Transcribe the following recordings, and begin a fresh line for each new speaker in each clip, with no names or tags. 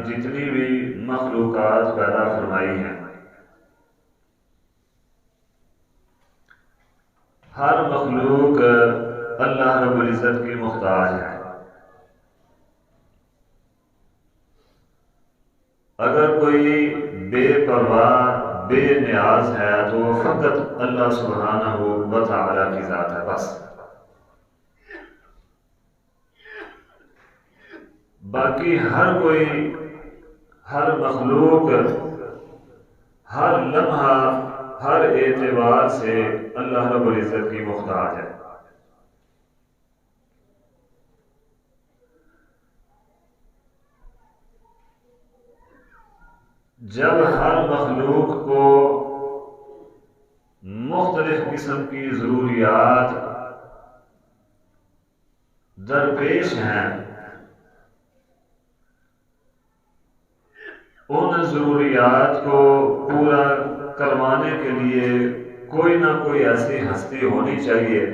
جتنی بھی مخلوقات پیدا فرمائی ہیں، ہر مخلوق اللہ رب العزت کی محتاج ہے۔ اگر کوئی بے پرواہ بے نیاز ہے تو وہ فقط اللہ سبحانہ و تعالی کی ذات ہے بس۔ باقی ہر کوئی، ہر مخلوق، ہر لمحہ، ہر اعتبار سے اللہ رب العزت کی محتاج ہے۔ جب ہر مخلوق کو مختلف قسم کی ضروریات درپیش ہیں، ان ضروریات کو پورا کروانے کے لیے کوئی نہ کوئی ایسی ہستی ہونی چاہیے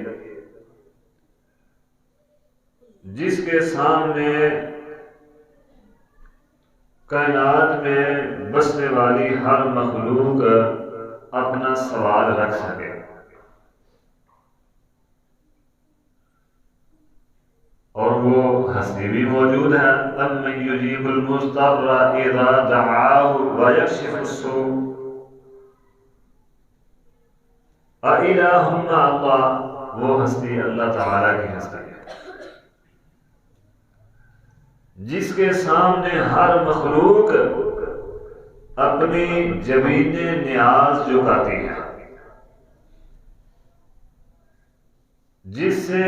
جس کے سامنے کائنات میں بسنے والی ہر مخلوق اپنا سوال رکھ سکے۔ اور وہ ہستی بھی موجود ہے، أَمَّن يُجِيبُ الْمُضْطَرَّ إِذَا دَعَاهُ وَيَكْشِفُ السُّوءَ أَإِلَٰهٌ مَّعَ اللَّهِ، وہ ہستی اللہ تعالیٰ کی ہستی ہے جس کے سامنے ہر مخلوق اپنی جبین نیاز جھکاتی ہے، جس سے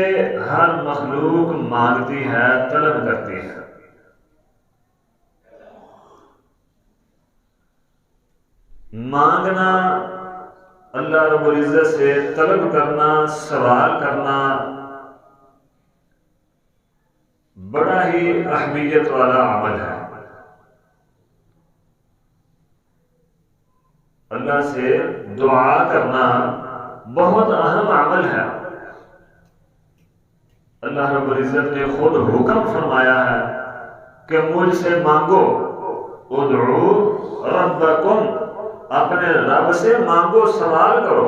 ہر مخلوق مانگتی ہے، طلب کرتی ہے۔ مانگنا، اللہ رب العزت سے طلب کرنا، سوال کرنا بڑا ہی اہمیت والا عمل ہے۔ اللہ سے دعا کرنا بہت اہم عمل ہے۔ اللہ رب العزت نے خود حکم فرمایا ہے کہ مجھ سے مانگو، ادعو ربکم، اپنے رب سے مانگو، سوال کرو،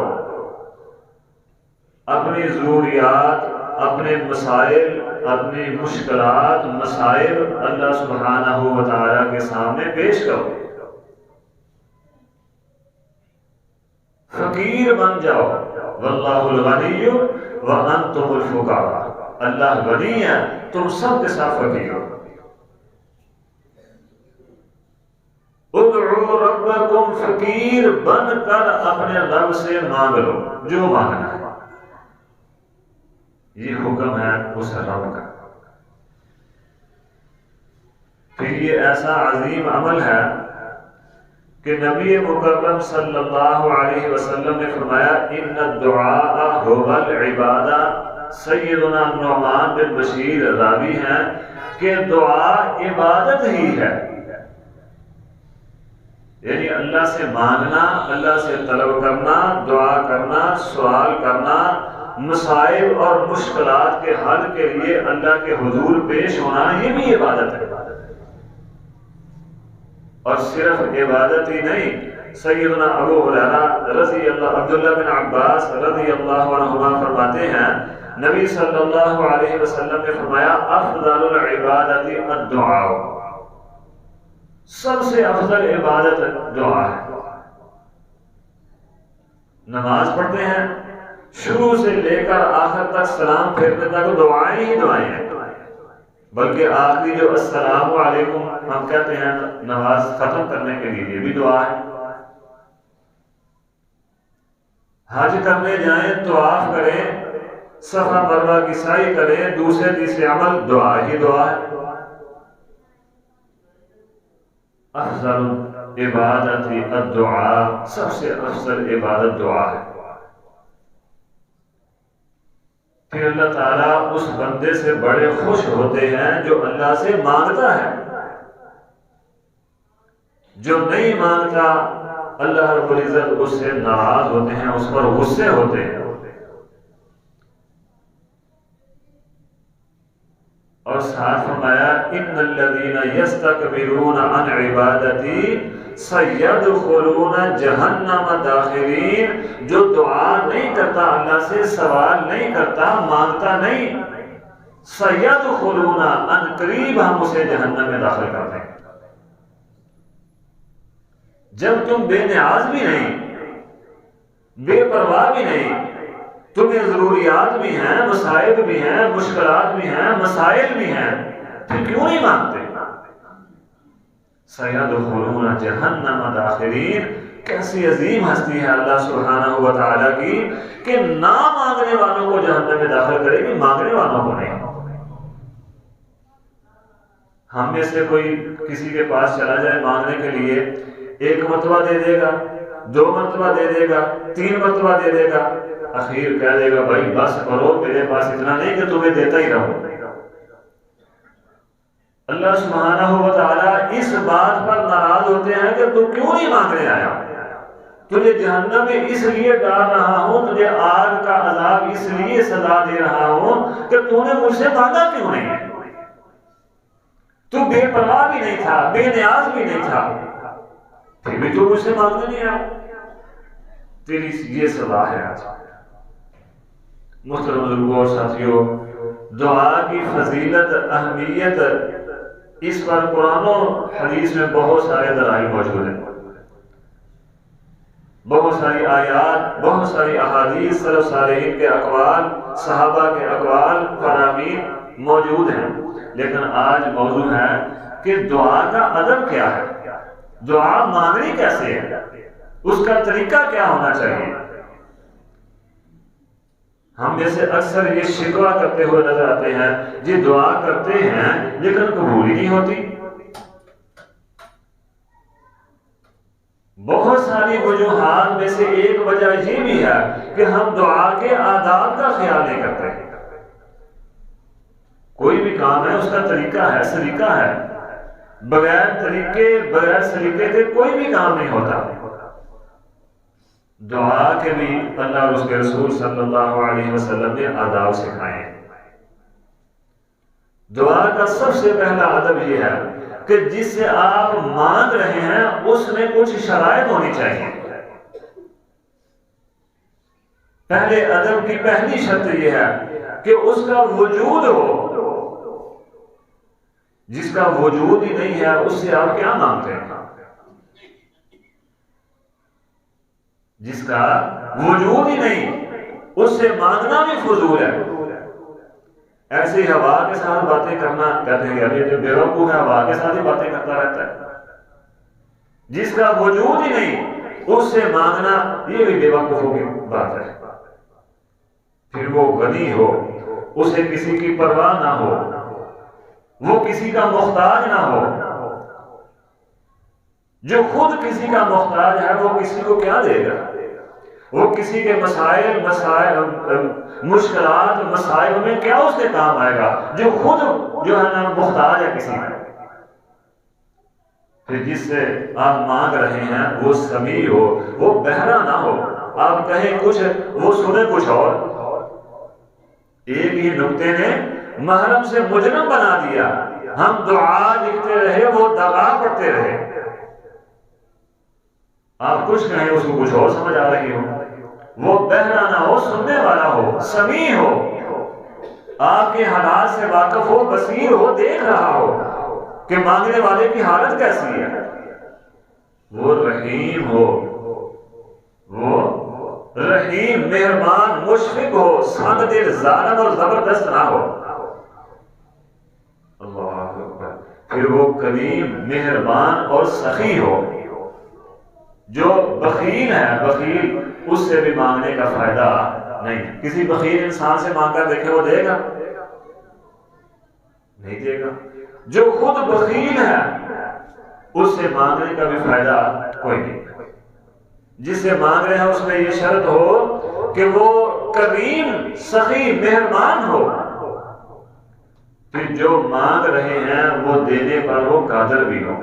اپنی ضروریات، اپنے مسائل، اپنی مشکلات، مسائل اللہ سبحانہ و تعالی کے سامنے پیش کرو۔ فقیر بن جاؤ، واللہ الغنی وانتم الفقراء، اللہ غنی ہے، تم سب کے ساتھ فقیر ہو۔ ادعو ربکم، فقیر بن کر اپنے رب سے مانگ لو جو مانگنا ہے۔ یہ حکم ہے اس رب کا۔ پھر یہ ایسا عظیم عمل ہے کہ نبی مکرم صلی اللہ علیہ وسلم نے فرمایا ان الدعاء هو العبادہ۔ سیدنا نعمان بن بشیر راوی ہیں کہ دعا عبادت ہی ہے، یعنی اللہ سے مانگنا، اللہ سے طلب کرنا، دعا کرنا، سوال کرنا، مسائل اور مشکلات کے حل کے لیے اللہ کے حضور پیش ہونا، یہ بھی عبادت ہے۔ اور صرف عبادت ہی نہیں، سیدنا ابو ہریرہ رضی اللہ، عبداللہ بن عباس رضی اللہ عنہما فرماتے ہیں نبی صلی اللہ علیہ وسلم نے فرمایا افضل العبادت الدعاء، سب سے افضل عبادت دعا ہے۔ نماز پڑھتے ہیں، شروع سے لے کر آخر تک سلام پھیرنے تک دعائیں ہی دعائیں ہیں، بلکہ آخری جو السلام علیکم ہم کہتے ہیں نماز ختم کرنے کے لیے، یہ بھی دعا ہے۔ حج کرنے جائیں، طواف کریں، صفا مروہ کی سعی کریں، دوسرے تیسرے عمل، دعا ہی دعا ہے۔ افضل عبادت الدعاء، سب سے افضل عبادت دعا ہے۔ پھر اللہ تعالیٰ اس بندے سے بڑے خوش ہوتے ہیں جو اللہ سے مانگتا ہے۔ جو نہیں مانگتا اللہ رب العزت اس سے ناراض ہوتے ہیں، اس پر غصے ہوتے ہیں۔ اور ساتھ فرمایا ان الذین یستکبرون عن عبادتی سیدخلون جہنم داخرین، جو دعا نہیں کرتا اللہ سے، سوال نہیں کرتا، مانگتا نہیں، سیدخلون ان قریب ہم اسے جہنم میں داخل کر دیں۔ جب تم بے نیاز بھی نہیں، بے پرواہ بھی نہیں، تمہیں ضروریات بھی ہیں، مسائل بھی ہیں، مشکلات بھی ہیں، مسائل بھی ہیں، پھر کیوں نہیں مانگتے؟ سیدخلون جہنم داخرین، کیسی عظیم ہستی ہے اللہ سبحانہ و تعالیٰ کی کہ نہ مانگنے والوں کو جہنم میں داخل کرے گی، مانگنے والوں کو نہیں۔ ہم میں سے کوئی کسی کے پاس چلا جائے مانگنے کے لیے، ایک مرتبہ دے دے گا، 2 مرتبہ دے دے گا، 3 مرتبہ دے دے گا، اخیر کہہ دے گا بھائی بس کرو، میرے پاس اتنا نہیں کہ تمہیں دیتا ہی رہو۔ اللہ سبحانہ و تعالیٰ اس بات پر ناراض ہوتے ہیں کہ تو کیوں نہیں مانگنے آیا؟ تجھے جہنم میں اس لیے ڈال رہا ہوں، تجھے آگ کا عذاب اس لیے سزا دے رہا ہوں کہ تو نے مجھ سے مانگا کیوں نہیں؟ تو بے پرواہ بھی نہیں تھا، بے نیاز بھی نہیں تھا، پھر بھی تو مجھ سے مانگنے نہیں آیا۔ تیری یہ سزا ہے آج۔ محترم بزرگوں اور ساتھیوں، دعا کی فضیلت، اہمیت، اس پر قرآن و حدیث میں بہت سارے دلائل موجود ہیں، بہت ساری آیات، بہت ساری احادیث، سلف صالحین کے اقوال، صحابہ کے اقوال، فرامین موجود ہیں۔ لیکن آج موضوع ہے کہ دعا کا ادب کیا ہے، دعا مانگنی کیسے ہے، اس کا طریقہ کیا ہونا چاہیے۔ ہم جیسے اکثر یہ شکوہ کرتے ہوئے نظر آتے ہیں، جی دعا کرتے ہیں لیکن قبول ہی نہیں ہوتی۔ بہت ساری وجوہات میں سے ایک وجہ یہ بھی ہے کہ ہم دعا کے آداب کا خیال نہیں کرتے۔ کوئی بھی کام ہے اس کا طریقہ ہے، سلیقہ ہے، بغیر طریقے، بغیر سلیقے کے کوئی بھی کام نہیں ہوتا۔ دعا کے بھی اللہ اور اس کے رسول صلی اللہ علیہ وسلم نے آداب سکھائے ہیں۔ دعا کا سب سے پہلا ادب یہ ہے کہ جس سے آپ مانگ رہے ہیں اس میں کچھ شرائط ہونی چاہیے۔ پہلے ادب کی پہلی شرط یہ ہے کہ اس کا وجود ہو۔ جس کا وجود ہی نہیں ہے اس سے آپ کیا مانگتے ہیں؟ جس کا وجود ہی نہیں اس سے مانگنا بھی فضول ہے۔ ایسے ہی ہوا کے ساتھ باتیں کرنا، کہتے ہیں ابھی جو بیوقوف ہے ہوا کے ساتھ ہی باتیں کرتا رہتا ہے۔ جس کا وجود ہی نہیں اس سے مانگنا یہ بھی بیوقوفوں کی بات ہے۔ پھر وہ غنی ہو، اسے کسی کی پرواہ نہ ہو، وہ کسی کا محتاج نہ ہو۔ جو خود کسی کا محتاج ہے وہ کسی کو کیا دے گا؟ وہ کسی کے مسائل مشکلات مسائل میں کیا اس کے کام آئے گا جو خود جو ہے نا محتاج ہے کسی کا۔ پھر جس سے آپ مانگ رہے ہیں وہ سمیع ہو، وہ بہرا نہ ہو، آپ کہیں کچھ وہ سنے کچھ اور۔ ایک ہی نکتے نے محرم سے مجرم بنا دیا، ہم دعا لکھتے رہے وہ دغا پڑھتے رہے۔ آپ کچھ کہیں اس کو کچھ اور سمجھ آ رہی ہو، وہ بہرا نہ ہو، سننے والا ہو، سمیع ہو، آپ کے حالات سے واقف ہو، بصیر ہو، دیکھ رہا ہو کہ مانگنے والے کی حالت کیسی ہے۔ وہ رحیم ہو، وہ رحیم، مہربان، مشفق ہو، سخت دل، ظالم اور زبردست نہ ہو۔ اللہ اکبر۔ پھر وہ کریم، مہربان اور سخی ہو۔ جو بخیل ہے، بخیل اس سے بھی مانگنے کا فائدہ نہیں۔ کسی بخیل انسان سے مانگ کر دیکھے وہ دے گا؟ نہیں دے گا۔ جو خود بخیل ہے اس سے مانگنے کا بھی فائدہ کوئی نہیں۔ جس سے مانگ رہے ہیں اس میں یہ شرط ہو کہ وہ کریم، سخی، مہربان ہو۔ پھر جو مانگ رہے ہیں وہ دینے پر وہ قادر بھی ہو۔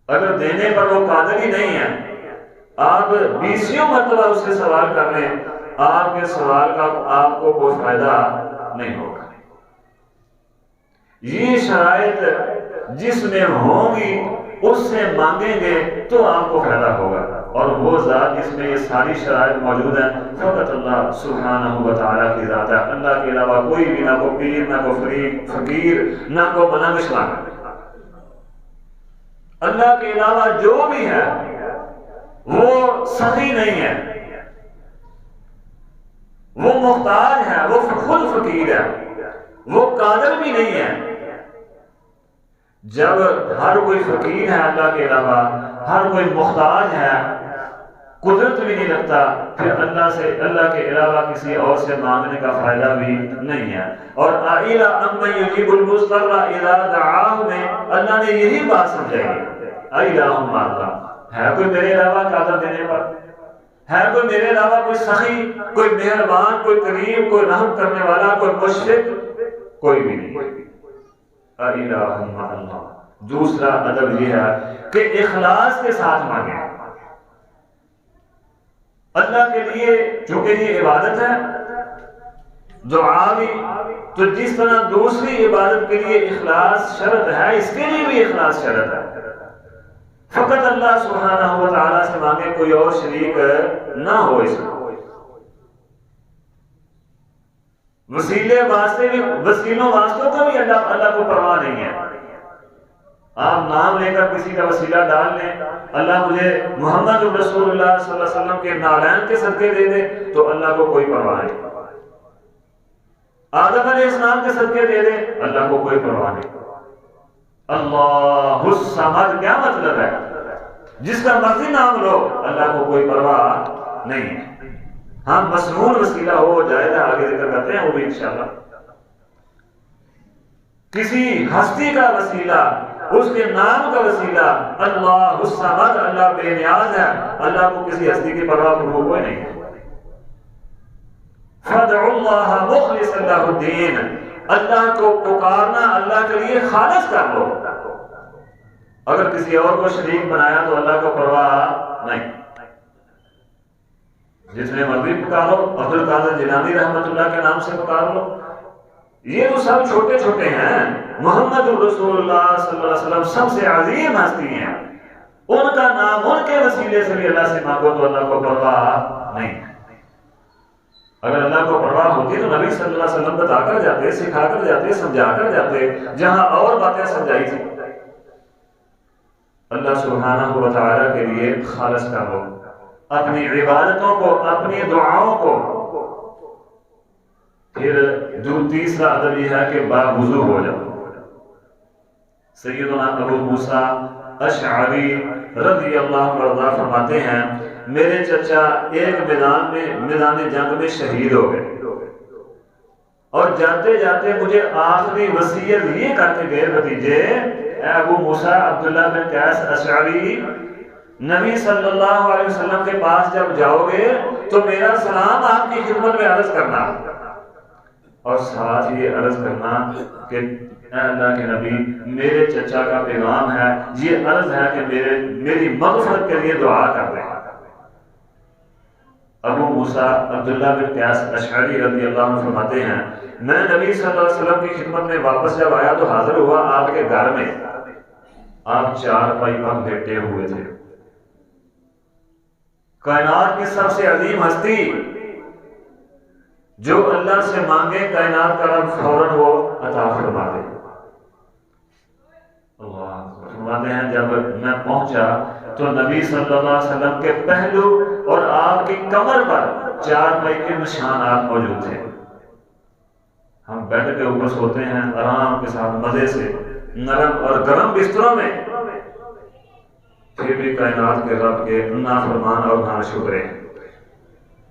اگر دینے پر وہ قادر ہی نہیں ہے، آپ 20 مرتبہ اس سے سوال کر لیں، آپ کے سوال کا آپ کو کوئی فائدہ نہیں ہوگا۔ یہ شرائط جس میں ہوں گی اس سے مانگیں گے تو آپ کو فائدہ ہوگا، اور وہ ذات جس میں یہ ساری شرائط موجود ہیں فقط اللہ سبحانہ و تعالیٰ کی ذات ہے۔ اللہ کے علاوہ کوئی بھی، نہ کوئی پیر، نہ کوئی فقیر، نہ کوئی بنا مشرا، اللہ کے علاوہ جو بھی ہے وہ سخی نہیں ہے، وہ محتاج ہے، وہ خود فقیر ہے، وہ قادر بھی نہیں ہے۔ جب ہر کوئی فقیر ہے اللہ کے علاوہ، ہر کوئی محتاج ہے، قدرت بھی نہیں رکھتا، پھر اللہ سے، اللہ کے علاوہ کسی اور سے مانگنے کا فائدہ بھی نہیں ہے۔ اور اَإِلَىٰ أَمَّن يُجِيبُ الْمُضْطَرَّ إِذَا دَعَاهُ میں اللہ نے یہی بات سمجھائی ہے، اِلَٰهٌ مَّعَ اللَّهِ، ہے کوئی میرے علاوہ قادر دینے پر؟ ہے کوئی میرے علاوہ کوئی سخی، کوئی مہربان، کوئی کریم، کوئی رحم کرنے والا، کوئی مشفق؟ کوئی بھی نہیں۔ اِلَٰهٌ مَّعَ اللَّهِ۔ دوسرا ادب یہ ہے کہ اخلاص کے ساتھ مانگیں اللہ کے لیے، چونکہ یہ عبادت ہے دعا بھی، تو جس طرح دوسری عبادت کے لیے اخلاص شرط ہے، اس کے لیے بھی اخلاص شرط ہے۔ فقط اللہ سبحانہ و تعالیٰ سے مانگے، کوئی اور شریک نہ ہو اس میں۔ وسیلے واسطے بھی، وسیلوں واسطوں کو بھی اللہ کو پرواہ نہیں ہے۔ آپ نام لے کر کسی کا وسیلہ ڈال لیں، اللہ مجھے محمد رسول اللہ صلی اللہ علیہ وسلم کے نالین کے صدقے دے دے، تو اللہ کو کوئی پرواہ نہیں۔ آدم علیہ السلام کے صدقے دے دے، اللہ کو کوئی پرواہ نہیں۔ اللہ الصمد کیا مطلب ہے؟ جس کا مرضی نام لو، اللہ کو کوئی پرواہ نہیں۔ ہاں مسنون وسیلہ ہو جائے گا، آگے ذکر کرتے ہیں وہ بھی انشاءاللہ۔ کسی ہستی کا وسیلہ، اس کے نام کا وسیلہ، اللہ الصمد، اللہ بے نیاز ہے، اللہ کو کسی ہستی کی پرواہ کوئی نہیں۔ فَادْعُوا اللَّهَ مُخْلِصًا لَهُ الدِّينَ، اللہ کو پکارنا اللہ کے لیے خالص کر لو۔ اگر کسی اور کو شریک بنایا تو اللہ کو پرواہ نہیں، جس نے مرضی پکارو، عبد القادر جیلانی رحمۃ اللہ کے نام سے پکار لو۔ یہ تو سب چھوٹے چھوٹے ہیں، محمد رسول اللہ صلی اللہ علیہ وسلم سب سے عظیم ہستی ہیں، ان کا نام، ان کے وسیلے سے بھی اللہ سے مانگو تو اللہ کو پرواہ نہیں۔ اگر اللہ کو پرواہ ہوتی تو نبی صلی اللہ علیہ وسلم بتا کر جاتے، سکھا کر جاتے، سمجھا کر جاتے، جہاں اور باتیں سمجھائی تھی۔ اللہ سبحانہ و تعالیٰ کے لیے خالص کر لو اپنی عبادتوں کو، اپنی دعاؤں کو۔ پھر تیسرا ادب یہ ہے کہ باوضو ہو جاؤ۔ سیدنا ابو موسیٰ اشعری رضی اللہ عنہ فرماتے ہیں، میرے چچا ایک میدان جنگ میں شہید ہو گئے، اور جاتے جاتے مجھے آخری وصیت یہ کرتے گئے، بھتیجے اے ابو موسیٰ عبداللہ بن قیس اشعری، نبی صلی اللہ علیہ وسلم کے پاس جب جاؤ گے تو میرا سلام آپ کی خدمت میں عرض کرنا، اور ساتھ یہ عرض کرنا کہ اے اللہ کے نبی، میرے چچا کا پیغام ہے، یہ عرض ہے کہ میری مغفرت کے لیے دعا کر دیں۔ ابو موسیٰ عبداللہ بن قیس اشعری رضی اللہ عنہ فرماتے ہیں، میں نبی صلی اللہ علیہ وسلم کی خدمت میں واپس جب آیا تو حاضر ہوا آپ کے گھر میں، آپ چارپائی پر لیٹے ہوئے تھے۔ کائنات کی سب سے عظیم ہستی، جو اللہ سے مانگے کائنات کا رب فوراً وہ عطا فرما دے۔ اللہ فرماتے ہیں، جب میں پہنچا تو نبی صلی اللہ علیہ وسلم کے پہلو اور آپ کی کمر پر چارپائی کے نشانات موجود تھے۔ ہم بیڈ کے اوپر سوتے ہیں آرام کے ساتھ، مزے سے، نرم اور گرم بستروں میں، پھر بھی کائنات کے رب کے نافرمان اور ناشکرے ہیں۔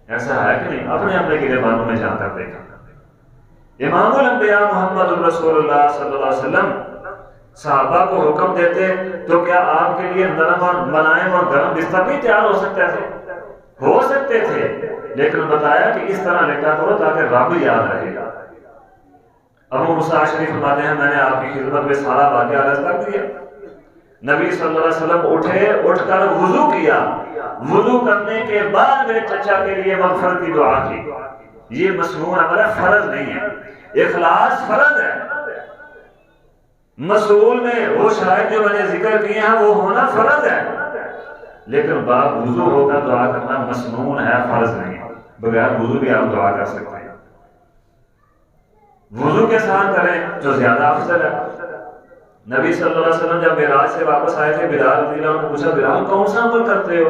ایسا ہے کہ نہیں؟ اپنے اپنے گریبانوں میں جا کر دیکھا۔ امام الانبیاء محمد رسول اللہ صلی اللہ علیہ وسلم صحابہ کو حکم دیتے تو کیا آپ کے لیے نرم اور ملائم اور گرم بستر نہیں تیار ہو سکتے تھے؟ ہو سکتے تھے، لیکن بتایا کہ اس طرح لیٹا کرو تاکہ رب یاد رہے گا۔ ابو موسیٰ اشعری فرماتے ہیں، میں نے آپ کی خدمت میں سارا واقعہ عرض کر دیا۔ نبی صلی اللہ علیہ وسلم اٹھے، اٹھ کر وضو کیا، وضو کرنے کے بعد میرے چچا کے لیے مغفرت کی دعا کی۔ یہ مسنون عمل ہے، فرض نہیں ہے، اخلاص فرض ہے۔ مسئول میں وہ شرائط جو میں نے ذکر کیے ہیں وہ ہونا فرض ہے، لیکن باب وضو ہو کر دعا کرنا مسنون ہے، فرض نہیں۔ بغیر وضو بھی آپ دعا کر سکتے ہیں، وضو کے ساتھ کریں جو زیادہ افضل ہے۔ نبی صلی اللہ علیہ وسلم جب معراج سے واپس آئے تھے، بلال رضی اللہ عنہ نے پوچھا بلال کون سا عمل کرتے ہو؟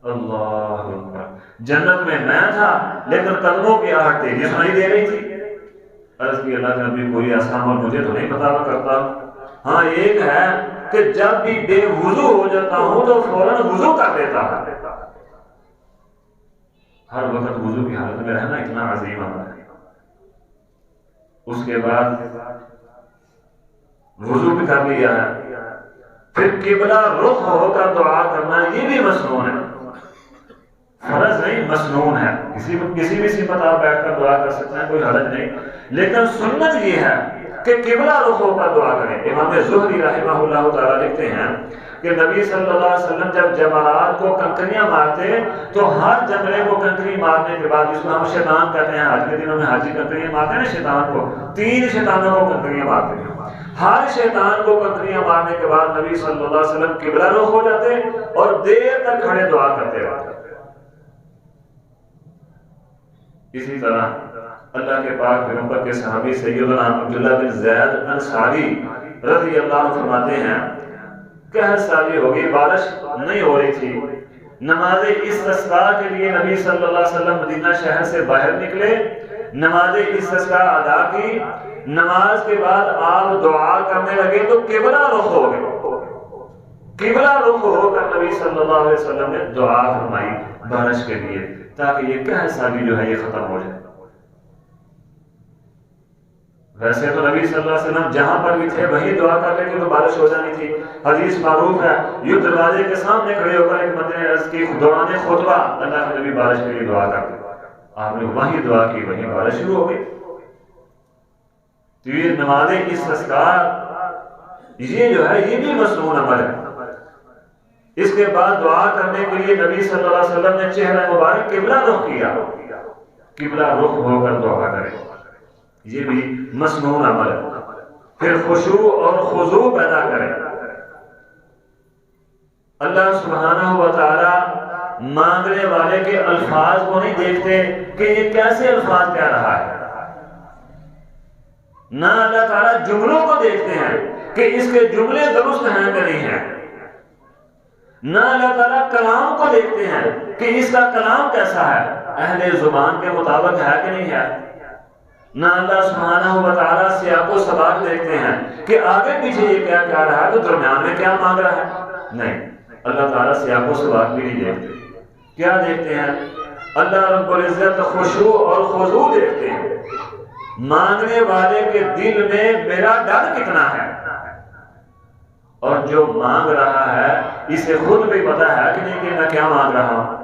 اللہ اکبر، جنت میں میں تھا لیکن قدموں کی آہٹ تیزی سنائی دے رہی تھی۔ عرض کی اللہ کے نبی کوئی ایسا عمل مجھے تو نہیں پتا میں کرتا، ہاں ایک ہے کہ جب بھی بے وضو ہو جاتا ہوں تو فوراً وضو کر لیتا ہوں۔ ہر وقت وضو کی حالت میں رہنا اتنا عظیم عمل ہے۔ اس کے بعد وضو بھی کر لیا ہے، پھر قبلہ رخ ہو کر دعا کرنا یہ بھی مسنون ہے، فرض نہیں مسنون ہے۔ کسی بھی صفت آپ بیٹھ کر دعا کر سکتے ہیں، کوئی حرج نہیں، لیکن سنت یہ ہے کہ قبلہ رخ ہو کر دعا کریں۔ امام زہری رحمہ اللہ تعالی لکھتے ہیں کہ نبی صلی اللہ علیہ وسلم جب جمرات کو کنکریاں مارتے تو ہر جمرے کو کنکری مارنے کے بعد، جس کو ہم شیطان کہتے ہیں، حج کے دنوں میں حاجی کنکریاں مارتے ہیں نا شیطان کو، 3 شیطانوں کو کنکریاں مارتے ہیں، ہر شیطان کو کنکریاں مارنے کے بعد نبی صلی اللہ علیہ وسلم قبلہ رخ ہو جاتے اور دیر تک کھڑے دعا کرتے رہتے۔ اسی طرح اللہ کے پاک پیغمبر کے صحابی سیدنا عبداللہ بن زید انصاری رضی اللہ عنہ فرماتے ہیں کہ ہر سالی ہو گئی، بارش نہیں ہو رہی تھی، نماز استسقاء کے لیے نبی صلی اللہ علیہ وسلم مدینہ شہر سے باہر نکلے، نماز استسقاء ادا کی، نماز کے بعد آپ دعا کرنے لگے تو قبلہ رخ ہو گئے، قبلہ رخ ہو کر نبی صلی اللہ علیہ وسلم نے دعا فرمائی بارش کے لیے، تاکہ یہ قحط سالی جو ہے یہ ختم ہو جائے۔ ویسے تو نبی صلی اللہ علیہ وسلم جہاں پر بھی تھے وہیں دعا کر لیتے تو بارش ہو جانی تھی۔ حدیث معروف ہے، یہ دروازے کے سامنے کھڑے ہو کر ایک بندے نے عرض کی دوران خطبہ اللہ کے نبی بارش کے لیے دعا کرتے، آپ نے وہیں دعا کی، وہیں بارش شروع ہو گئی۔ تو یہ نماز استسقاء یہ جو ہے یہ بھی مسنون عمل ہے۔ اس کے بعد دعا کرنے کے لیے نبی صلی اللہ علیہ وسلم نے چہرہ مبارک قبلہ رخ کیا، قبلہ رخ ہو کر دعا کرے، یہ بھی مسنون عمل ہے۔ پھر خشوع اور خضوع پیدا کریں۔ اللہ سبحانہ و تعالی مانگنے والے کے الفاظ کو نہیں دیکھتے کہ یہ کیسے الفاظ کہہ رہا ہے، نہ اللہ تعالیٰ جملوں کو دیکھتے ہیں کہ اس کے جملے درست ہیں کہ نہیں ہیں، نہ اللہ تعالیٰ کلام کو دیکھتے ہیں کہ اس کا کلام کیسا ہے، اہل زبان کے مطابق ہے کہ نہیں ہے، نہ اللہ سبحانہ و تعالیٰ سیاق و سباق دیکھتے ہیں کہ آگے پیچھے یہ کیا کہہ رہا ہے تو درمیان میں کیا مانگ رہا ہے، نہیں، اللہ تعالیٰ سیاق و سباق بھی نہیں دیکھتے۔ کیا دیکھتے ہیں؟ اللہ رب العزت خشوع اور خضوع دیکھتے ہیں، مانگنے والے کے دل میں میرا ڈر کتنا ہے، اور جو مانگ رہا ہے اسے خود بھی پتا ہے کہ نہیں کہ میں کیا مانگ رہا ہوں۔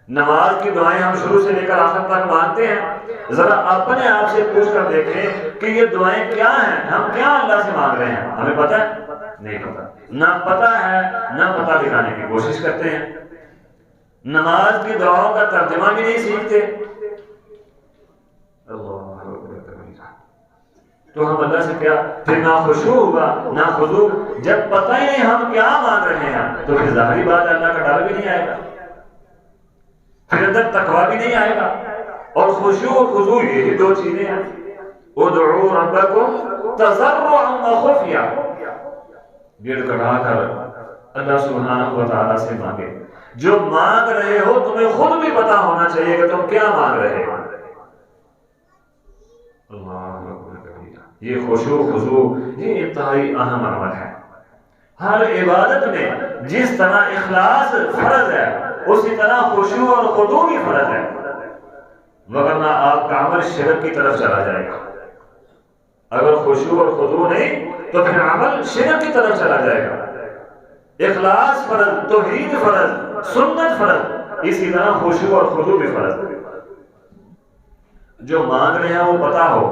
نماز کی دعائیں ہم شروع سے لے کر آخر تک مانگتے ہیں، ذرا اپنے آپ سے پوچھ کر دیکھیں کہ یہ دعائیں کیا ہیں، ہم کیا اللہ سے مانگ رہے ہیں، ہمیں پتا ہے؟ نہیں پتا، نہ پتا ہے نہ پتا دکھانے کی کوشش کرتے ہیں، نماز کی دعاؤں کا ترجمہ بھی نہیں سیکھتے۔ تو ہم اللہ سے کیا پھر نہ خشوع ہوگا نہ خضوع، جب پتہ ہی نہیں ہم کیا مانگ رہے ہیں تو پھر ظاہری بات اللہ کا ڈر بھی نہیں آئے گا، پھر اندر تقویٰ بھی نہیں آئے گا۔ اور خشوع اور خضوع یہی 2 چیزیں ہیں، ادعوا ربکم تضرعا وخفیا، گڑ گڑا کر اللہ سبحانہ و تعالیٰ سے مانگے، جو مانگ رہے ہو تمہیں خود بھی پتا ہونا چاہیے کہ تم کیا مانگ رہے ہو۔ یہ خشوع خضوع یہ انتہائی اہم عمل ہے۔ ہر عبادت میں جس طرح اخلاص فرض ہے اسی طرح خشوع اور خضوع بھی فرض ہے، ورنہ آپ کا عمل شرک کی طرف چلا جائے گا۔ اگر خشوع اور خضوع نہیں تو پھر عمل شرک کی طرف چلا جائے گا۔ اخلاص فرض، توحید فرض، سنت فرض، اسی طرح خشوع اور خضوع بھی فرض ہے۔ جو مانگ رہے ہیں وہ پتا ہو،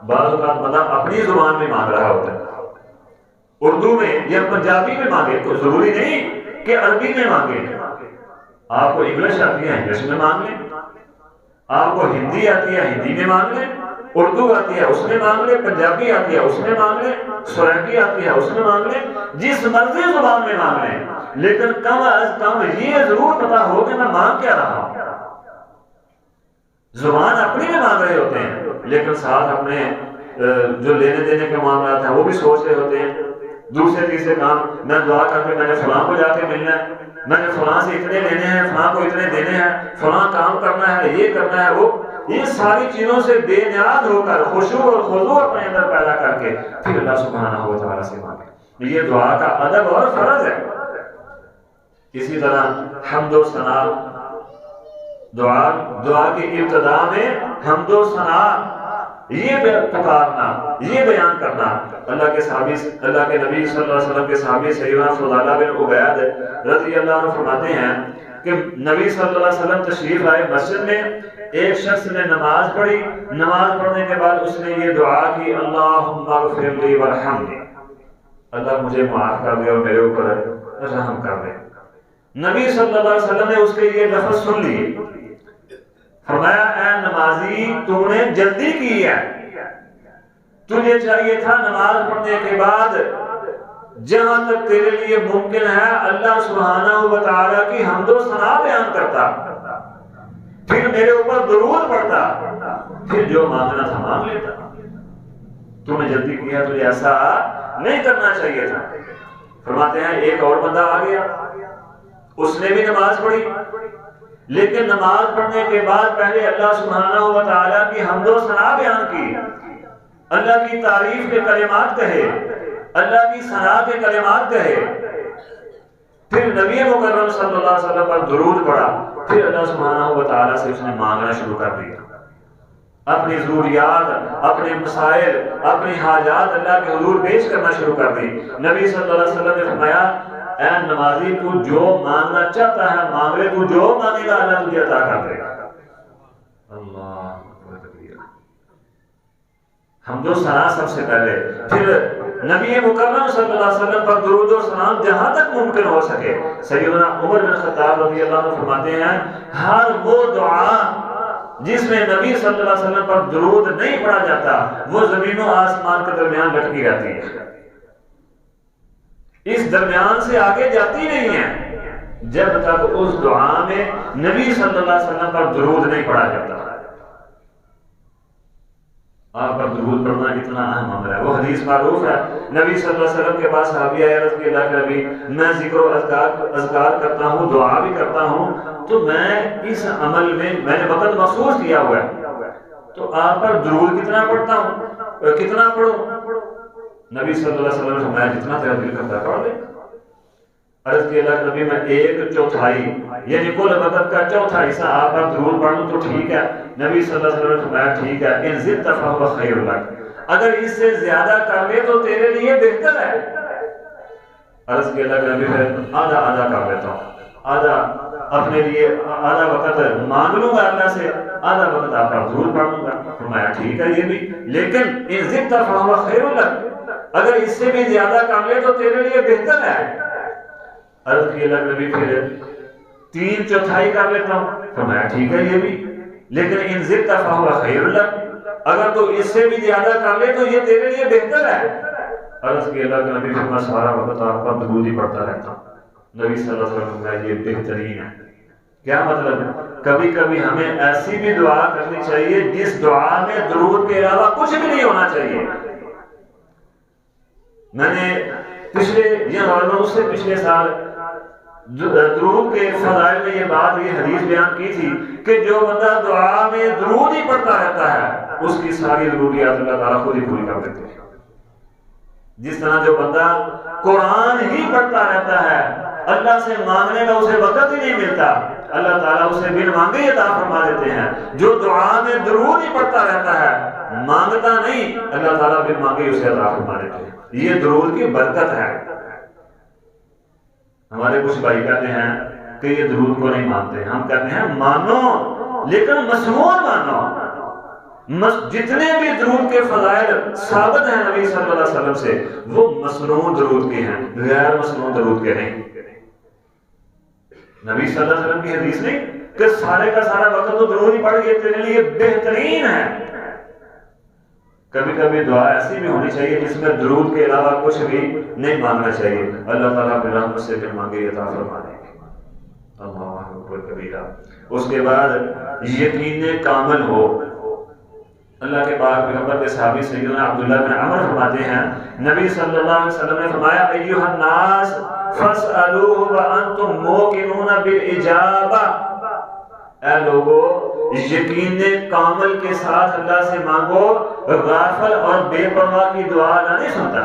بعض اوقات بندہ اپنی زبان میں مانگ رہا ہوتا ہے، اردو میں یا پنجابی میں مانگے، تو ضروری نہیں کہ عربی میں مانگے، آپ کو انگلش آتی ہے انگلش میں مانگ لیں، آپ کو ہندی آتی ہے ہندی میں مانگ لیں، اردو آتی ہے اس میں مانگ لے، پنجابی آتی ہے اس میں مانگ لے، سرائکی آتی ہے اس میں مانگ لے، جس مرضی زبان میں مانگ لیں، لیکن کم از کم یہ ضرور پتا ہو کہ میں مانگ کیا رہا ہوں۔ زبان اپنی میں مانگ رہے ہوتے ہیں، لیکن ساتھ اپنے جو لینے دینے کے معاملات ہیں وہ بھی سوچ رہے ہوتے ہیں۔ دوسرے تیسرے کام، میں دعا کر کے میں نے فلاں کو جا کے ملنا ہے، میں نے فلاں سے اتنے لینے ہیں، فلاں کو اتنے دینے ہیں، فلاں کام کرنا ہے، یہ کرنا ہے، وہ یہ ساری چیزوں سے بے نیاز ہو کر خشوع اور خضوع اپنے اندر پیدا کر کے پھر اللہ سبحانہ و تعالیٰ سے مانگے، یہ دعا کا ادب اور فرض ہے۔ اسی طرح حمد و ثنا، دعا کی ابتدا میں حمد و ثنا یہ پکارنا، یہ بیان کرنا۔ اللہ کے نبی صلی اللہ علیہ وسلم کے صحابی سیدنا فضالہ بن عبید رضی اللہ عنہ فرماتے ہیں کہ نبی صلی اللہ علیہ وسلم تشریف لائے مسجد میں، ایک شخص نے نماز پڑھی، نماز پڑھنے کے بعد اس نے یہ دعا کی، اللہم اغفر لی وارحمنی، اللہ مجھے معاف کر دے اور میرے اوپر رحم کر دے۔ نبی صلی اللہ علیہ وسلم نے اس کے یہ لفظ سن لی، فرمایا اے نمازی تو نے جلدی کی ہے، تجھے چاہیے تھا نماز پڑھنے کے بعد جہاں تک تیرے لیے ممکن ہے اللہ سبحانہ و تعالیٰ کی حمد و ثنا بیان کرتا، پھر میرے اوپر درود پڑھتا، پھر جو مانگنا تھا مانگ لیتا۔ تو نے جلدی کیا، تجھے ایسا نہیں کرنا چاہیے تھا۔ فرماتے ہیں ایک اور بندہ آ گیا، اس نے بھی نماز پڑھی، لیکن نماز پڑھنے کے بعد پہلے اللہ سبحانہ و تعالیٰ کی حمد و ثنا بیان کی، اللہ کی تعریف کے کلمات کہے، اللہ کی ثنا کے کلمات کہے، پھر نبی مکرم صلی اللہ علیہ وسلم پر درود پڑھا، پھر اللہ سبحانہ و تعالیٰ سے اس نے مانگنا شروع کر دیا، اپنی ضروریات، اپنے مسائل، اپنی حاجات اللہ کے حضور پیش کرنا شروع کر دی۔ نبی صلی اللہ علیہ وسلم نے فرمایا اے نمازی تو جو مانگنا چاہتا ہے مانگ لے، تو جو مانگے گا اللہ تجھے عطا کر دے گا۔ اللہ حمد و ثنا سب سے پہلے، پھر نبی مکرم صلی اللہ علیہ وسلم پر درود و سلام جہاں تک ممکن ہو سکے۔ سیدنا عمر بن خطاب رضی اللہ عنہ فرماتے ہیں ہر وہ دعا جس میں نبی صلی اللہ علیہ وسلم پر درود نہیں پڑھا جاتا وہ زمین و آسمان کے درمیان لٹکی رہتی ہے، اس درمیان سے آگے جاتی نہیں ہے جب تک اس دعا میں نبی صلی اللہ علیہ وسلم پر درود نہیں پڑھا جاتا۔ آپ پر درود پڑھنا اتنا اہم عمل ہے۔ وہ حدیث معروف ہے، نبی صلی اللہ علیہ وسلم کے پاس صحابی آئے، عرض کی اللہ کے نبی میں ذکر و اذکار کرتا ہوں، دعا بھی کرتا ہوں، تو میں اس عمل میں نے وقت مخصوص کیا ہوا ہے، تو آپ پر درود کتنا پڑھتا ہوں، کتنا پڑھوں؟ نبی صلی اللہ علیہ وسلم نے فرمایا جتنا تیرا دل کرتا ہے پڑھ لے۔ عرض کی اللہ کے نبی میں 1/4 یعنی کل وقت کا چوتھا حصہ آپ پر درود پڑھ لوں تو ٹھیک ہے۔ نبی صلی اللہ علیہ وسلم نے فرمایا ٹھیک ہے، ان زدت فهو خیر لک، اگر اس سے زیادہ کر لے تو تیرے لیے بہتر ہے۔ عرض کی اللہ کے نبی پھر آدھا کر لیتا ہوں، آدھا اپنے لیے، آدھا وقت مانگ لوں گا اللہ سے، آدھا وقت آپ پر درود پڑھ لوں گا۔ فرمایا ٹھیک ہے یہ بھی، لیکن ان زدت فهو خیر لک، اگر اس سے بھی زیادہ کر لے تو تیرے لیے بہتر ہے۔ عرض کی اللہ نبی پھر 3/4 کر لیتا ہوں۔ فرمایا ٹھیک ہے یہ بھی، لیکن ان زدت فهو خیر لک، اگر تو اس سے بھی زیادہ کر لے تو یہ تیرے لیے بہتر ہے۔ عرض کی اللہ نبی پھر میں سارا وقت آپ پر درود ہی پڑھتا رہتا ہوں۔ نبی صلی اللہ علیہ وسلم نے یہ بہترین ہے۔ کیا مطلب ہے؟ کبھی کبھی ہمیں ایسی بھی دعا کرنی چاہیے جس دعا میں درود کے علاوہ کچھ بھی نہیں ہونا چاہیے۔ میں نے پچھلے سال درود کے فضائل میں یہ بات، یہ حدیث بیان کی تھی کہ جو بندہ دعا میں درود ہی پڑھتا رہتا ہے اس کی ساری ضروریات اللہ تعالیٰ خود ہی پوری کر دیتے ہیں۔ جس طرح جو بندہ قرآن ہی پڑھتا رہتا ہے اللہ سے مانگنے کا اسے وقت ہی نہیں ملتا، اللہ تعالیٰ اسے بن مانگے عطا فرما دیتے ہیں۔ جو دعا میں درود ہی پڑھتا رہتا ہے مانگتا نہیں، اللہ تعالیٰ بن مانگے اسے عطا فرما دیتے ہیں۔ یہ درود کی برکت ہے۔ ہمارے کچھ بھائی کہتے ہیں کہ یہ درود کو نہیں مانتے، ہم کہتے ہیں مانو لیکن مسنون مانو۔ جتنے بھی درود کے فضائل ثابت ہیں نبی صلی اللہ علیہ وسلم سے وہ مسنون درود کے ہیں، غیر مسنون درود کے نہیں۔ نبی صلی اللہ علیہ وسلم کی حدیث نہیں کہ سارے کا سارا وقت تو درود ہی پڑھ کے تیرے لیے بہترین ہے۔ کبھی کبھی دعا ایسی بھی ہونی چاہیے جس میں درود کے علاوہ کچھ بھی نہیں مانگنا چاہیے. اللہ تعالیٰ اپنی رحمت سے پھر مانگے عطا فرما دیں گے. اللہ اکبر کبیرہ. اس کے بعد یقین کامل ہو. اللہ کے پاک پیغمبر کے صحابی سیدنا عبداللہ بن عمر فرماتے ہیں نبی صلی اللہ علیہ وسلم نے فرمایا ایھا الناس فاسألوه وانتم موقنون بالاجابہ. اے لوگو یقین کامل کے ساتھ اللہ سے مانگو. غافل اور بے پرواہ کی دعا اللہ نہیں سنتا.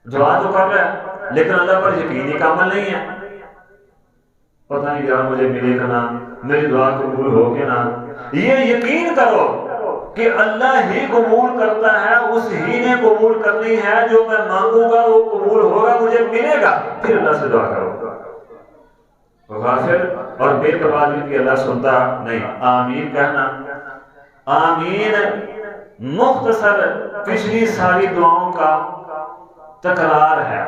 دعا تو کر رہا ہے لیکن اللہ پر یقین ہی کامل نہیں ہے. پتہ نہیں یار مجھے ملے گا نا, میری دعا قبول ہوگی نا. یہ یقین کرو کہ اللہ ہی قبول کرتا ہے, اس ہی نے قبول کرنی ہے. جو میں مانگوں گا وہ قبول ہوگا, مجھے ملے گا. پھر اللہ سے دعا کرو. غافل اور بے پرواہ کی اللہ سنتا نہیں. آمین کہنا. آمین مختصر پچھلی ساری دعاؤں کا تکرار ہے.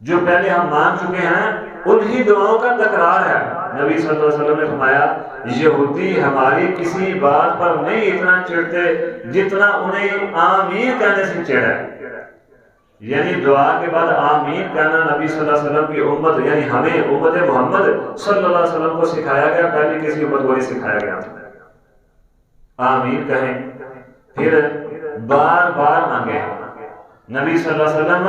جو پہلے ہم مان چکے ہیں انہی دعاؤں کا تکرار ہے. نبی صلی اللہ علیہ وسلم نے فرمایا یہودی ہماری کسی بات پر نہیں اتنا چڑھتے جتنا انہیں آمین کہنے سے چڑھ ہے. یعنی دعا کے بعد آمین کہنا نبی صلی اللہ علیہ وسلم کی امت یعنی ہمیں امت محمد صلی اللہ علیہ وسلم کو سکھایا گیا. پہلے کسی امت کو نہیں سکھایا گیا. آمین کہیں. پھر بار بار مانگے. نبی صلی اللہ علیہ وسلم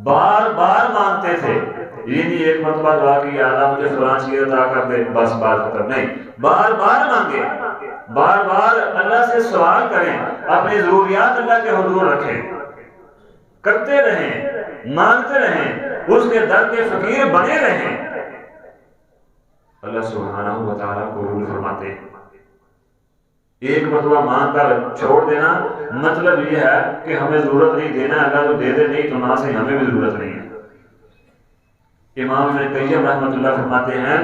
بار بار مانگتے تھے. یہ نہیں ایک مرتبہ دعا کی یا اللہ مجھے فلاں چیز عطا کر دے بس بات ختم. نہیں, بار بار مانگے. بار بار اللہ سے سوال کریں. اپنی ضروریات اللہ کے حضور رکھیں. کرتے رہیں, مانگتے رہیں, اس کے در کے فقیر بنے رہیں. اللہ سبحانہ و تعالیٰ قبول فرماتے ہیں. ایک مرتبہ مانگ کر چھوڑ دینا مطلب یہ ہے کہ ہمیں ضرورت نہیں دینا. اللہ تو دے دے, نہیں تو نہ سے ہمیں بھی ضرورت نہیں ہے. امام ابن قیم رحمۃ اللہ فرماتے ہیں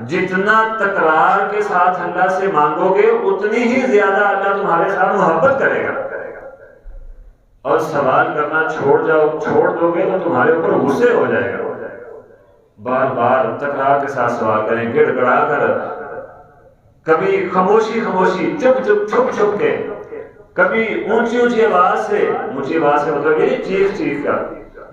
جتنا تکرار کے ساتھ اللہ سے مانگو گے اتنی ہی زیادہ اللہ تمہارے ساتھ محبت کرے گا. اور سوال کرنا چھوڑ دو گے تو تمہارے اوپر غصے ہو جائے گا. بار بار تکرار کے ساتھ سوال کریں, گڑ گڑا کر, کبھی خاموشی چھپ کے, کبھی اونچی آواز سے. اونچی آواز سے مطلب یہ چیخ کر,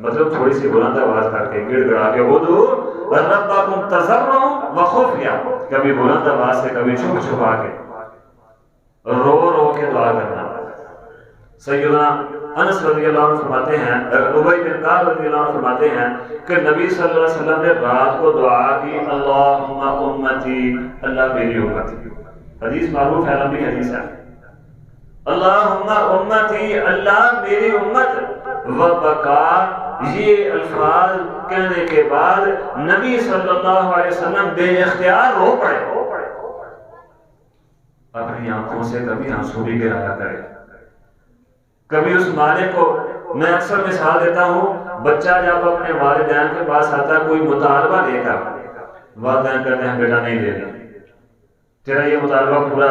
مطلب تھوڑی سی بلند آواز کر کے, گڑ گڑا کے. ادعوا ربکم تضرعا وخفیا. کبھی بلند آواز سے, کبھی چھپا کے, رو کے دعا کرنا. سیدنا انس رضی اللہ عنہ فرماتے ہیں, ابی بن کعب رضی اللہ عنہ فرماتے ہیں کہ نبی صلی اللہ علیہ وسلم نے رات کو دعا کی اللہم امتی, اللہ میری امت. حدیث معروف ہے, لمبی حدیث ہے. اللہم امتی, اللہ میری امت. وبکا, یہ الفاظ کہنے کے بعد نبی صلی اللہ علیہ وسلم بے اختیار رو پڑے. اپنی آنکھوں سے کبھی آنسو بھی گرایا کرے. کبھی اس مالک کو, میں اکثر مثال دیتا ہوں, بچہ جب اپنے والدین کے پاس آتا ہے کوئی مطالبہ لے کر, والدین کہتے ہیں بیٹا نہیں دینا, تیرا یہ مطالبہ پورا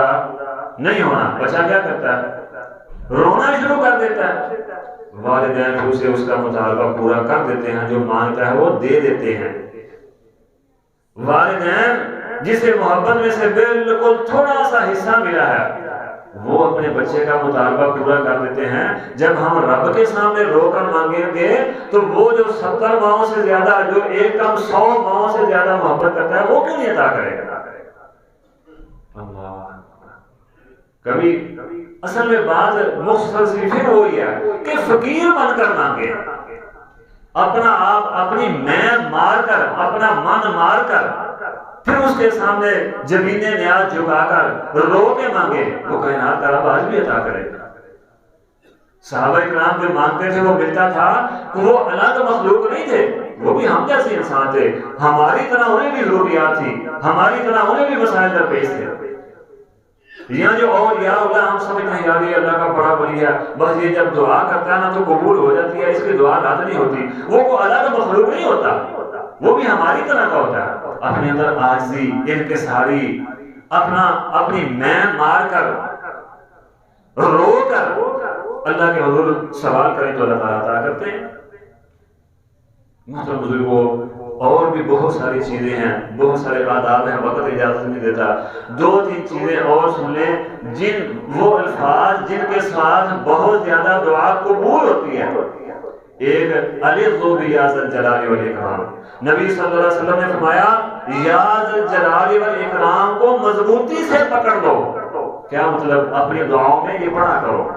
نہیں ہونا. بچہ کیا کرتا ہے, رونا شروع کر دیتا ہے. والدین اسے اس کا مطالبہ پورا کر دیتے ہیں, جو مانگتا ہے وہ دے دیتے ہیں. والدین جسے محبت میں سے بالکل تھوڑا سا حصہ ملا ہے وہ اپنے بچے کا مطالبہ پورا کر دیتے ہیں. جب ہم رب کے سامنے رو کر مانگیں گے تو وہ جو 70 ماؤں سے زیادہ, جو ایک کم 100 ماؤں سے زیادہ محبت کرتا ہے, وہ کیوں نہیں عطا کرے گا. اللہ. کبھی اصل میں بات مختصر سی پھر وہی ہے کہ فقیر بن کر مانگے. اپنا آپ, اپنی میں مار کر, اپنا من مار کر, پھر اس کے سامنے زمینیں نیاز جھکا کر رو کے مانگے. وہ کائنات کا رب آج بھی عطا کرے گا. صحابہ کرام جو مانگتے تھے وہ ملتا تھا. وہ الگ مخلوق نہیں تھے, وہ بھی ہم جیسے انسان تھے. ہماری طرح انہیں بھی ضروریات تھی, ہماری طرح انہیں بھی مسائل درپیش تھے. یہاں جو اولیاء اللہ ہم سمجھتے ہیں یار یہ اللہ کا بڑا ولی ہے, بس یہ جب دعا کرتا ہے نا تو قبول ہو جاتی ہے, اس کی دعا رد نہیں ہوتی. وہ الگ مخلوق نہیں ہوتا, وہ بھی ہماری طرح کا ہوتا ہے. اپنے اندر عاجزی, انکساری, اپنی میں مار کر, رو کر اللہ کے حضور سوال کریں تو اللہ تعالیٰ عطا کرتے ہیں. محترم بزرگوں, اور بھی بہت ساری چیزیں ہیں، بہت سارے آداب ہیں، وقت اجازت نہیں دیتا. 2-3 چیزیں اور سن لیں، وہ الفاظ جن کے ساتھ بہت زیادہ دعا قبول ہوتی ہے. ایک الذو یا ذا الجلال والاکرام. نبی صلی اللہ علیہ وسلم نے فرمایا یا ذا الجلال والاکرام کو مضبوطی سے پکڑ لو. کیا مطلب؟ اپنی دعاؤں میں یہ پڑھا کرو،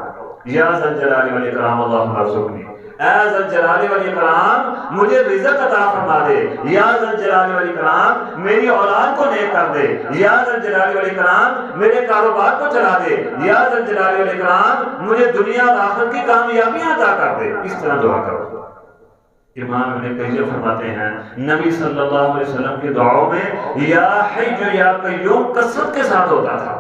یا ذا الجلال والاکرام اللہم ارزقنی، اے ذا الجلال والاکرام مجھے رزق عطا فرما دے، یا ذا الجلال والاکرام میری اولاد کو نیک کر دے، یا ذا الجلال والاکرام میرے کاروبار کو چلا دے، یا ذا الجلال والاکرام مجھے دنیا اور آخرت کی کامیابیاں عطا کر دے. اس طرح دعا کرو. امام ابن قیم فرماتے ہیں نبی صلی اللہ علیہ وسلم کی دعاؤں میں یا حی یا قیوم کثرت کے ساتھ ہوتا تھا،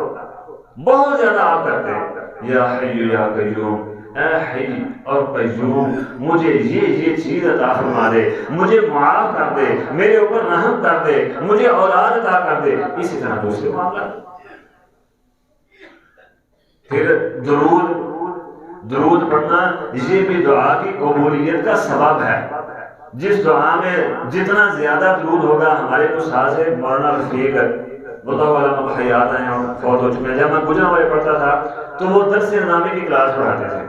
بہت زیادہ آپ کرتے ہیں یا حی یا قیوم، اے حی اور قیوم مجھے یہ چیز عطا فرما دے، مجھے معاف کر دے، میرے اوپر رحم کر دے، مجھے اولاد عطا کر دے. اسی طرح دوسرے معاملات. پھر درود پڑھنا یہ بھی دعا کی قبولیت کا سبب ہے. جس دعا میں جتنا زیادہ درود ہوگا، ہمارے کو ساز ہے مولانا رفیق بطور والا حیات ہیں اور فوت ہو چکے ہیں. جب میں گجرانوالے پڑھتا تھا تو وہ درس نظامی کی کلاس پڑھاتے تھے.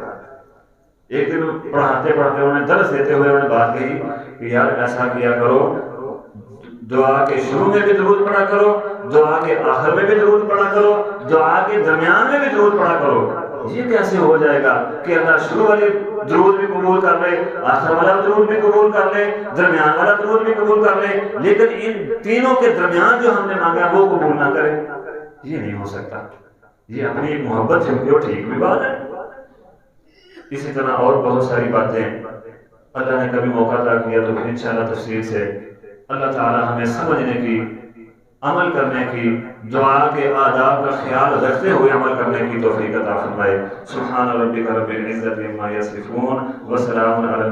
ایک دن پڑھاتے انہوں نے درس دیتے ہوئے انہوں نے بات کہی کہ یار ایسا کیا کرو، دعا کے شروع میں بھی درود پڑھا کرو، دعا کے آخر میں بھی درود پڑھا کرو، دعا کے درمیان میں بھی درود پڑھا کرو. یہ کیسے ہو جائے گا کہ اللہ شروع والے درود بھی قبول کر لے، آخر والا درود بھی قبول کر لے، درمیان والا درود بھی قبول کر لے، لیکن ان تینوں کے درمیان جو ہم نے مانگا وہ قبول نہ کرے؟ یہ نہیں ہو سکتا. یہ اپنی محبت سے جو ٹھیک بھی بات ہے. اسی طرح اور بہت ساری باتیں اللہ نے کبھی موقع عطا کیا تو انشاءاللہ تفصیل سے اللہ تعالی ہمیں سمجھنے کی، عمل کرنے کی، دعا کے آداب کا خیال رکھتے ہوئے عمل کرنے کی توفیق عطا فرمائے. سبحان ربک رب العزت عما یصفون وسلام علی